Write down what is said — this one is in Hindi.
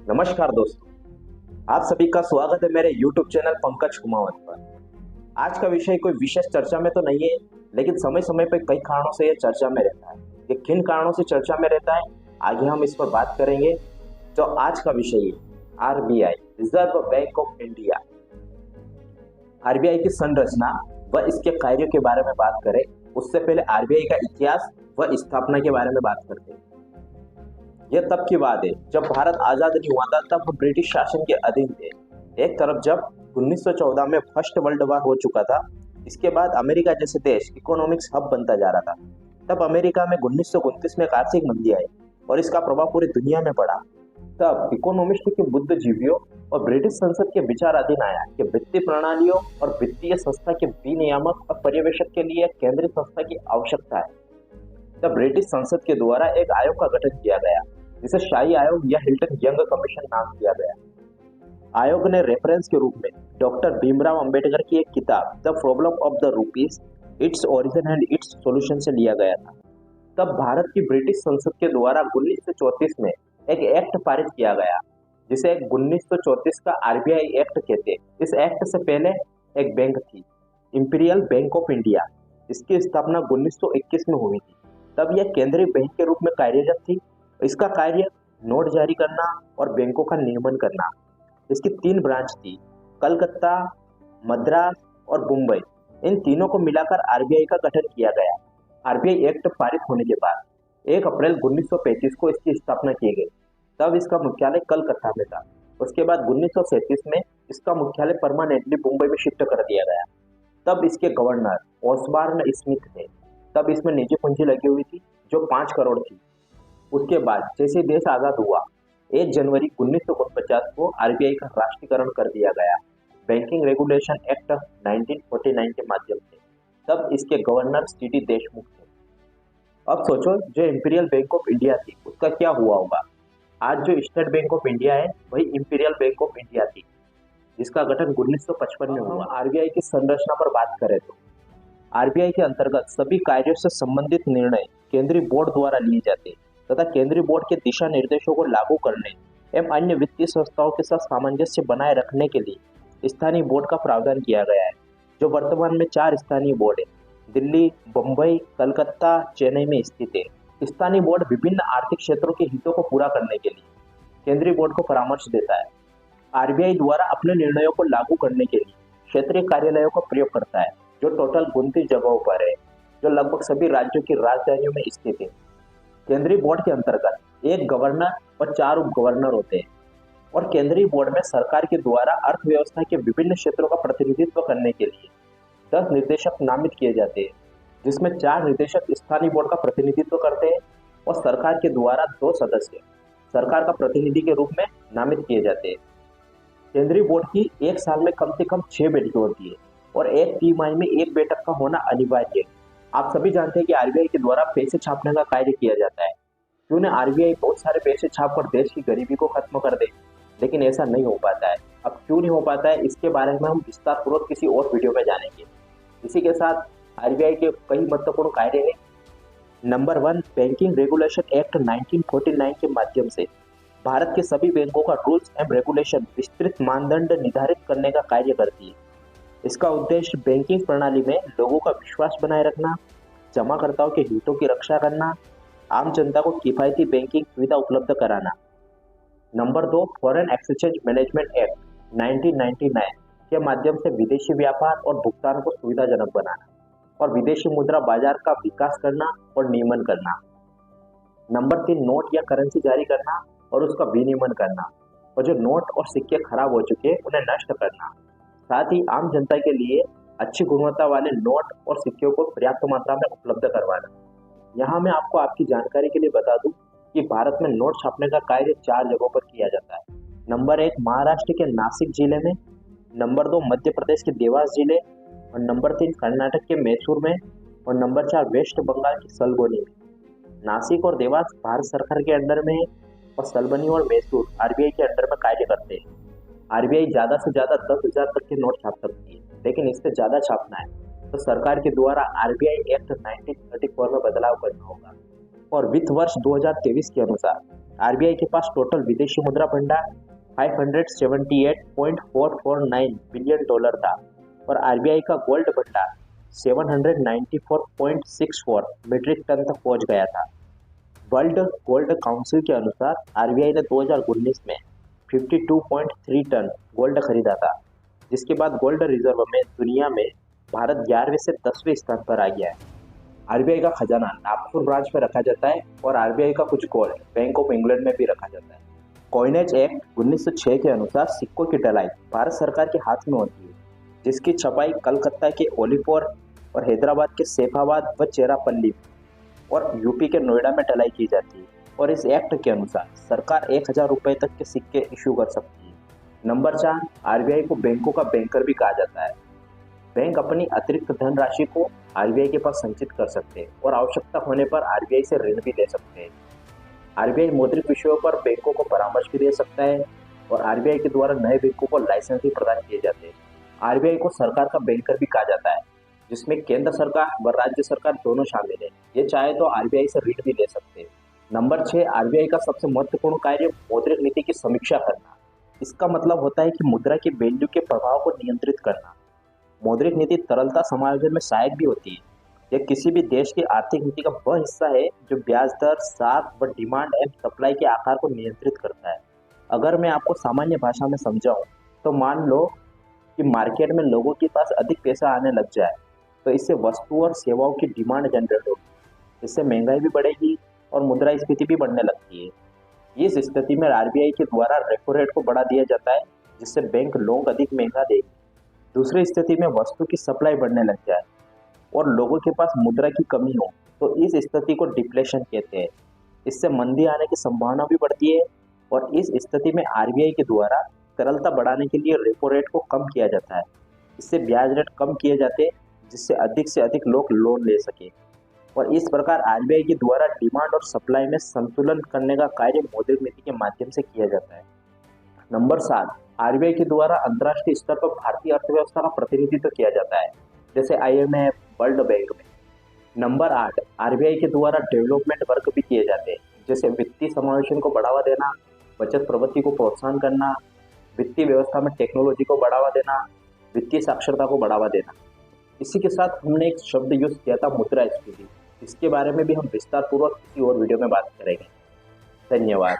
नमस्कार दोस्तों, आप सभी का स्वागत है मेरे YouTube चैनल पंकज कुमावत पर। आज का विषय कोई विशेष चर्चा में तो नहीं है, लेकिन समय समय पर कई कारणों से यह चर्चा में रहता है। ये किन कारणों से चर्चा में रहता है, आगे हम इस पर बात करेंगे। तो आज का विषय है RBI, reserve bank of India. RBI की संरचना व इसके कार्यों के बारे में बात करें, उससे पहले RBI का इतिहास व स्थापना के बारे में बात करते हैं। यह तब की बात है जब भारत आजाद नहीं हुआ था, तब ब्रिटिश शासन के अधीन थे। एक तरफ जब 1914 में फर्स्ट वर्ल्ड वॉर हो चुका था, इसके बाद अमेरिका जैसे देश इकोनॉमिक्स हब बनता जा रहा था। तब अमेरिका में 1929 में एक आर्थिक मंदी आई और इसका प्रभाव पूरी दुनिया में पड़ा। तब इकोनॉमिस्ट के बुद्धिजीवियों और ब्रिटिश संसद के विचाराधीन आया कि वित्तीय प्रणालियों और वित्तीय संस्था के विनियामक और पर्यवेक्षक के लिए केंद्रीय संस्था की आवश्यकता है। तब ब्रिटिश संसद के द्वारा एक आयोग का गठन किया गया, जिसे शाही आयोग या हिल्टन यंग कमीशन नाम दिया गया। आयोग ने रेफरेंस के रूप में डॉक्टर भीमराव अंबेडकर की एक किताब the problem of the rupees, its origin and it's solution से लिया गया था। तब भारत की ब्रिटिश संसद के द्वारा 1934 में एक एक्ट पारित किया गया, जिसे 1934 का RBI एक्ट कहते हैं। इस एक्ट से पहले एक बैंक थी, इंपीरियल बैंक ऑफ इंडिया। इसकी स्थापना 1921 में हुई थी। तब यह केंद्रीय बैंक के रूप में कार्यरत थी। इसका कार्य नोट जारी करना और बैंकों का नियमन करना। इसकी 3 ब्रांच थी, कलकत्ता, मद्रास और मुंबई। इन तीनों को मिलाकर RBI का गठन किया गया। RBI एक्ट पारित होने के बाद 1 अप्रैल 1935 को इसकी स्थापना की गई। तब इसका मुख्यालय कलकत्ता में था। उसके बाद 1937 में इसका मुख्यालय परमानेंटली मुंबई में शिफ्ट कर दिया गया। तब इसके गवर्नर ऑसबॉर्न स्मिथ थे। तब इसमें निजी पूंजी लगी हुई थी जो 5 करोड़ थी। उसके बाद जैसे देश आजाद हुआ, 1 जनवरी 1949 को RBI का राष्ट्रीयकरण कर दिया गया, बैंकिंग रेगुलेशन एक्ट 1949 के माध्यम से। तब इसके गवर्नर CD देशमुख थे। अब सोचो, जो इंपीरियल बैंक ऑफ इंडिया थी उसका क्या हुआ होगा। आज जो स्टेट बैंक ऑफ इंडिया है वही इंपीरियल बैंक ऑफ इंडिया थी, जिसका गठन 1955 में हुआ। RBI की संरचना पर बात करें तो RBI के अंतर्गत सभी कार्यों से संबंधित निर्णय केंद्रीय बोर्ड द्वारा लिए जाते हैं तथा केंद्रीय बोर्ड के दिशा निर्देशों को लागू करने एवं अन्य वित्तीय संस्थाओं के साथ सामंजस्य बनाए रखने के लिए स्थानीय बोर्ड का प्रावधान किया गया है, जो वर्तमान में 4 स्थानीय बोर्ड है, दिल्ली, बम्बई, कलकत्ता, चेन्नई में स्थित है। स्थानीय बोर्ड विभिन्न आर्थिक क्षेत्रों के हितों को पूरा करने के लिए केंद्रीय बोर्ड को परामर्श देता है। RBI द्वारा अपने निर्णयों को लागू करने के लिए क्षेत्रीय कार्यालयों का प्रयोग करता है, जो टोटल 29 जगहों पर है, जो लगभग सभी राज्यों की राजधानियों में स्थित है। केंद्रीय बोर्ड के अंतर्गत 1 गवर्नर और 4 उप गवर्नर होते हैं और केंद्रीय बोर्ड में सरकार के द्वारा अर्थव्यवस्था के विभिन्न क्षेत्रों का प्रतिनिधित्व करने के लिए 10 निर्देशक नामित किए जाते हैं, जिसमें 4 निर्देशक स्थानीय बोर्ड का प्रतिनिधित्व करते हैं और सरकार के द्वारा 2 सदस्य सरकार का प्रतिनिधि के रूप में नामित किए जाते हैं। केंद्रीय बोर्ड की एक साल में कम से कम 6 बैठकें होती है और एक तिमाही में 1 बैठक का होना अनिवार्य है। आप सभी जानते हैं कि RBI के द्वारा पैसे छापने का कार्य किया जाता है। क्यों न RBI बहुत सारे पैसे छापकर देश की गरीबी को खत्म कर दे, लेकिन ऐसा नहीं हो पाता है। अब क्यों नहीं हो पाता है, इसके बारे में हम विस्तारपूर्वक किसी और वीडियो में जानेंगे। इसी के साथ RBI के कई महत्वपूर्ण कार्य हैं। नंबर 1, बैंकिंग रेगुलेशन एक्ट 1949 के माध्यम से भारत के सभी बैंकों का रूल्स एंड रेगुलेशन विस्तृत मानदंड निर्धारित करने का कार्य करती है। इसका उद्देश्य बैंकिंग प्रणाली में लोगों का विश्वास बनाए रखना, जमाकर्ताओं के हितों की रक्षा करना, आम जनता को किफायती बैंकिंग सुविधा उपलब्ध कराना। Number 2, foreign exchange management act 1999 के माध्यम से विदेशी व्यापार और भुगतान को सुविधाजनक बनाना और विदेशी मुद्रा बाजार का विकास करना और नियमन करना। नंबर 3, नोट या करेंसी जारी करना और उसका विनियमन करना, और जो नोट और सिक्के खराब हो चुके हैं उन्हें नष्ट करना। साथ ही आम जनता के लिए अच्छी गुणवत्ता वाले नोट और सिक्कों को पर्याप्त मात्रा में उपलब्ध करवाना। यहाँ मैं आपको आपकी जानकारी के लिए बता दूं कि भारत में नोट छापने का कार्य 4 जगहों पर किया जाता है। नंबर 1, महाराष्ट्र के नासिक जिले में। नंबर 2, मध्य प्रदेश के देवास जिले। और नंबर 3, कर्नाटक के मैसूर में। और नंबर 4, वेस्ट बंगाल की सलबनी में। नासिक और देवास भारत सरकार के अंडर में है और सलबनी और मैसूर RBI के अंडर में कार्य करते हैं। RBI ज़्यादा से ज़्यादा 10,000 तक के नोट छाप सकती है, लेकिन इससे ज़्यादा छापना है तो सरकार के द्वारा RBI एक्ट 1934 में बदलाव करना होगा। और वित्त वर्ष 2023 के अनुसार आरबीआई के पास टोटल विदेशी मुद्रा भंडार 578.449 बिलियन डॉलर था और आरबीआई का गोल्ड भंडार 794.64 मीट्रिक टन तक पहुंच गया था। वर्ल्ड गोल्ड काउंसिल के अनुसार आरबीआई ने 2019 में 52.3 टन गोल्ड खरीदा था, जिसके बाद गोल्ड रिजर्व में दुनिया में भारत 11वें से 10वें स्थान पर आ गया है। आरबीआई का खजाना नागपुर ब्रांच में रखा जाता है और आरबीआई का कुछ गोल्ड बैंक ऑफ इंग्लैंड में भी रखा जाता है। कॉइनेज एक्ट 1906 के अनुसार सिक्कों की ढलाई भारत सरकार के हाथ में होती है, जिसकी छपाई कलकत्ता के ओलिपोर और हैदराबाद के सैफाबाद व चेरापल्ली और यूपी के नोएडा में ढलाई की जाती है। और इस एक्ट के अनुसार सरकार 1000 रुपए तक के सिक्के इशू कर सकती है। नंबर 4, आरबीआई को बैंकों का बैंकर भी कहा जाता है। बैंक अपनी अतिरिक्त धनराशि को आरबीआई के पास संचित कर सकते हैं और आवश्यकता होने पर आरबीआई से ऋण भी ले सकते हैं। आरबीआई मौद्रिक विषयों पर बैंकों को परामर्श भी दे सकता है और आरबीआई के द्वारा नए बैंकों को लाइसेंस भी प्रदान किए जाते हैं। आरबीआई को सरकार का बैंकर भी कहा जाता है, जिसमें केंद्र सरकार व राज्य सरकार दोनों शामिल है। ये चाहे तो आरबीआई से ऋण भी ले सकते हैं। नंबर 6, आरबीआई का सबसे महत्वपूर्ण कार्य मौद्रिक नीति की समीक्षा करना। इसका मतलब होता है कि मुद्रा की वैल्यू के प्रभाव को नियंत्रित करना। मौद्रिक नीति तरलता समायोजन में सहायक भी होती है। यह किसी भी देश की आर्थिक नीति का वह हिस्सा है जो ब्याज दर, साख व डिमांड एंड सप्लाई के आकार को नियंत्रित करता है। अगर मैं आपको सामान्य भाषा में समझाऊं तो मान लो कि मार्केट में लोगों के पास अधिक पैसा आने लग जाए तो इससे वस्तु और सेवाओं की डिमांड जनरेट होगी। इससे महंगाई भी बढ़ेगी और मुद्रास्फीति भी बढ़ने लगती है। इस स्थिति में आरबीआई के द्वारा रेपो रेट को बढ़ा दिया जाता है, जिससे बैंक लोग अधिक महंगा देगी। दूसरी स्थिति में वस्तु की सप्लाई बढ़ने लग जाए और लोगों के पास मुद्रा की कमी हो तो इस स्थिति को डिफ्लेशन कहते हैं। इससे मंदी आने की संभावना भी बढ़ती है और इस स्थिति में आरबीआई के द्वारा तरलता बढ़ाने के लिए रेपो रेट को कम किया जाता है। इससे ब्याज रेट कम किए जाते हैं, जिससे अधिक से अधिक लोग लोन ले सके और इस प्रकार आरबीआई के द्वारा डिमांड और सप्लाई में संतुलन करने का कार्य मौद्रिक नीति के माध्यम से किया जाता है। नंबर 7, आरबीआई के द्वारा अंतर्राष्ट्रीय स्तर पर भारतीय अर्थव्यवस्था का प्रतिनिधित्व किया जाता है, जैसे आईएमएफ, वर्ल्ड बैंक में। नंबर 8, आरबीआई के द्वारा डेवलपमेंट वर्क भी किए जाते हैं, जैसे वित्तीय समावेशन को बढ़ावा देना, बचत प्रवृत्ति को प्रोत्साहन करना, वित्तीय व्यवस्था में टेक्नोलॉजी को बढ़ावा देना, वित्तीय साक्षरता को बढ़ावा देना। इसी के साथ हमने एक शब्द यूज किया था, मुद्रास्फीति। इसके बारे में भी हम विस्तार पूर्वक किसी और वीडियो में बात करेंगे। धन्यवाद।